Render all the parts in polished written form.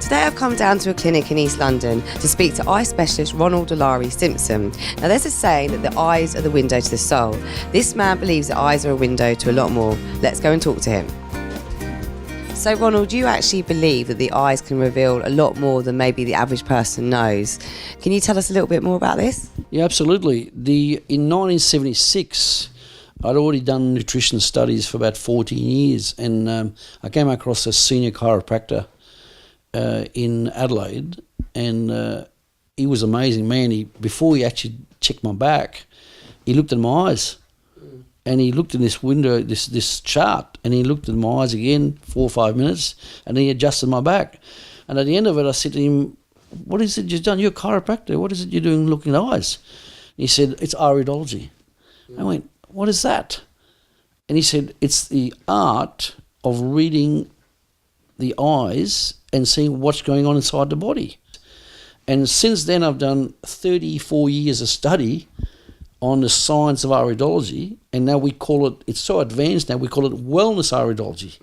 Today I've come down to a clinic in East London to speak to eye specialist Ronald Simpson. Now there's a saying that the eyes are the window to the soul. This man believes that eyes are a window to a lot more. Let's go and talk to him. So Ronald, you actually believe that the eyes can reveal a lot more than maybe the average person knows. Can you tell us a little bit more about this? Yeah, absolutely. In 1976, I'd already done nutrition studies for about 14 years, and I came across a senior chiropractor in Adelaide, and he was an amazing man. Before he actually checked my back, he looked at my eyes, and he looked in this window, this chart, and he looked at my eyes again 4 or 5 minutes, and he adjusted my back. And at the end of it, I said to him, "What is it you've done? You're a chiropractor. What is it you're doing looking at eyes?" He said, "It's iridology." I went, "What is that?" And he said, "It's the art of reading the eyes and seeing what's going on inside the body." And since then, I've done 34 years of study on the science of iridology, and now we call it, it's so advanced now, we call it wellness iridology.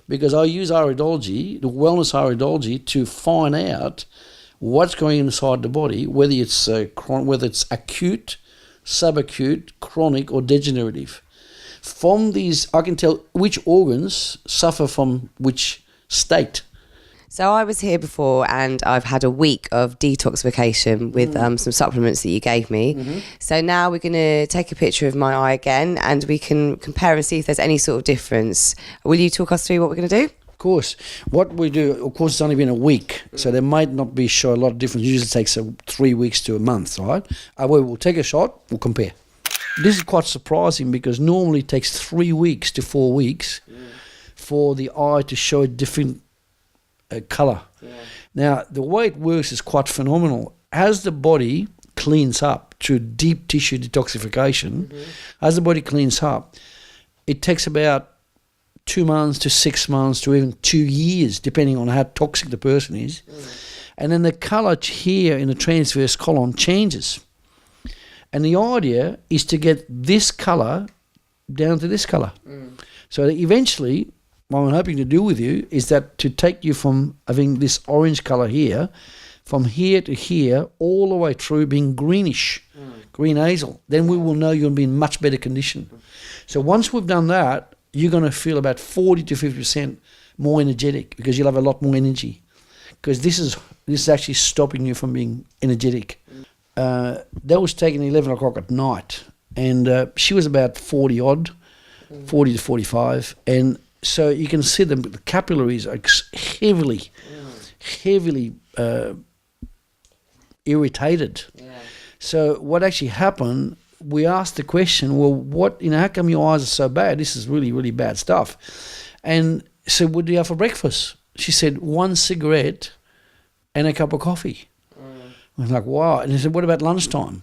Because I use iridology, the wellness iridology, to find out what's going on inside the body, whether it's acute, subacute, chronic, or degenerative. From these, I can tell which organs suffer from which state. So I was here before and I've had a week of detoxification with some supplements that you gave me. So now we're going to take a picture of my eye again and we can compare and see if there's any sort of difference. Will you talk us through what we're going to do? Of course. What we do, of course, it's only been a week, so there might not be show a lot of difference. It usually takes 3 weeks to a month, right? We'll take a shot, we'll compare. This is quite surprising because normally it takes 3 weeks to 4 weeks for the eye to show a different colour. Now, the way it works is quite phenomenal. As the body cleans up through deep tissue detoxification, as the body cleans up, it takes about 2 months to 6 months to even 2 years, depending on how toxic the person is. And then the colour here in the transverse column changes. And the idea is to get this colour down to this colour. So that eventually, what I'm hoping to do with you is that to take you from having this orange colour here, from here to here, all the way through being greenish, green hazel, then we will know you'll be in much better condition. So once we've done that, you're going to feel about 40 to 50% more energetic because you'll have a lot more energy. Because this is actually stopping you from being energetic. That was taken 11 o'clock at night, and she was about 40 odd, 40 to 45, and so you can see the capillaries are heavily irritated. So what actually happened, we asked the question, well, how come your eyes are so bad? This is really, really bad stuff. And so what do you have for breakfast? She said, 1 cigarette and a cup of coffee. I was like, wow. And he said, what about lunchtime?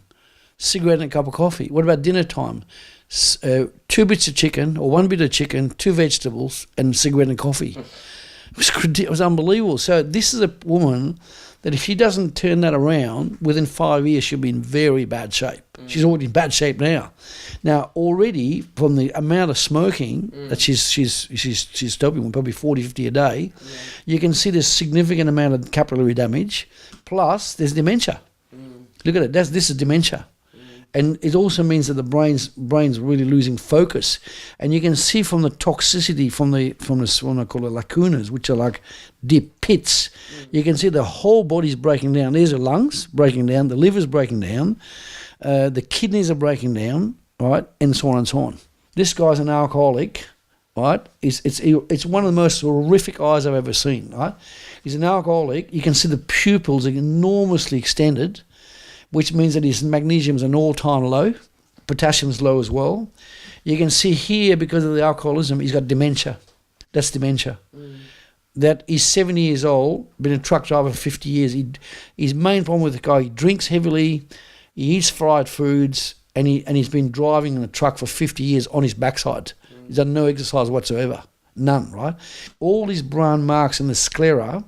Cigarette and a cup of coffee. What about dinner time? 2 bits of chicken or 1 bit of chicken, 2 vegetables, and cigarette and coffee. It was unbelievable. So this is a woman that if she doesn't turn that around, within 5 years she'll be in very bad shape. She's already in bad shape now. Now already from the amount of smoking that she's stopping, probably 40, 50 a day, you can see there's significant amount of capillary damage. Plus there's dementia. Look at it. This is dementia. And it also means that the brain's really losing focus. And you can see from the toxicity from what I call the lacunas, which are like deep pits, you can see the whole body's breaking down. There's the lungs breaking down, the liver's breaking down, the kidneys are breaking down, right, and so on and so on. This guy's an alcoholic, right? It's one of the most horrific eyes I've ever seen, right? He's an alcoholic. You can see the pupils are enormously extended, which means that his magnesium's an all-time low, potassium's low as well. You can see here, because of the alcoholism, he's got dementia. That's dementia. That he's 70 years old, been a truck driver for 50 years. His main problem with the guy, he drinks heavily, he eats fried foods, and he's been driving in a truck for 50 years on his backside. He's done no exercise whatsoever. None, right? All these brown marks in the sclera,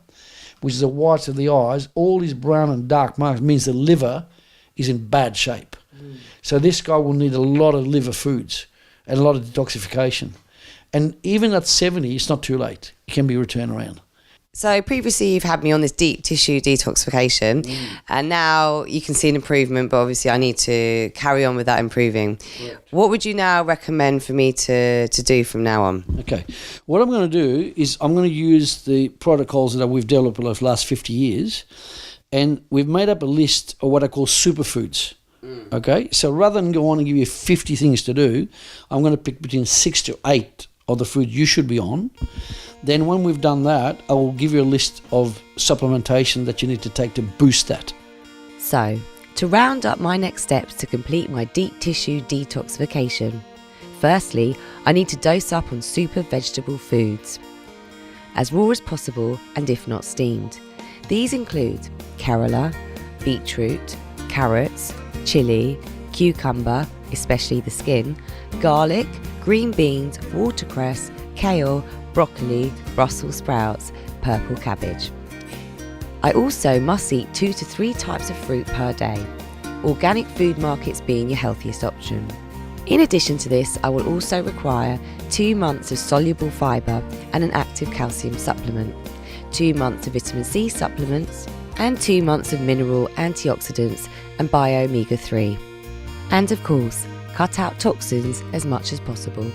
which is the whites of the eyes, all these brown and dark marks means the liver is in bad shape. So this guy will need a lot of liver foods and a lot of detoxification. And even at 70, it's not too late. It can be returned around. So previously you've had me on this deep tissue detoxification and now you can see an improvement, but obviously I need to carry on with that improving. Yeah. What would you now recommend for me to do from now on? Okay. What I'm going to do is I'm going to use the protocols that we've developed over the last 50 years, and we've made up a list of what I call superfoods. Okay? So rather than go on and give you 50 things to do, I'm going to pick between 6 to 8 of the food you should be on. Then when we've done that, I will give you a list of supplementation that you need to take to boost that. So, to round up my next steps to complete my deep tissue detoxification, firstly, I need to dose up on super vegetable foods, as raw as possible and if not steamed. These include Kerala, beetroot, carrots, chilli, cucumber, especially the skin, garlic, green beans, watercress, kale, broccoli, Brussels sprouts, purple cabbage. I also must eat 2 to 3 types of fruit per day, organic food markets being your healthiest option. In addition to this, I will also require 2 months of soluble fibre and an active calcium supplement, 2 months of vitamin C supplements, and 2 months of mineral antioxidants and bio omega-3. And of course, cut out toxins as much as possible.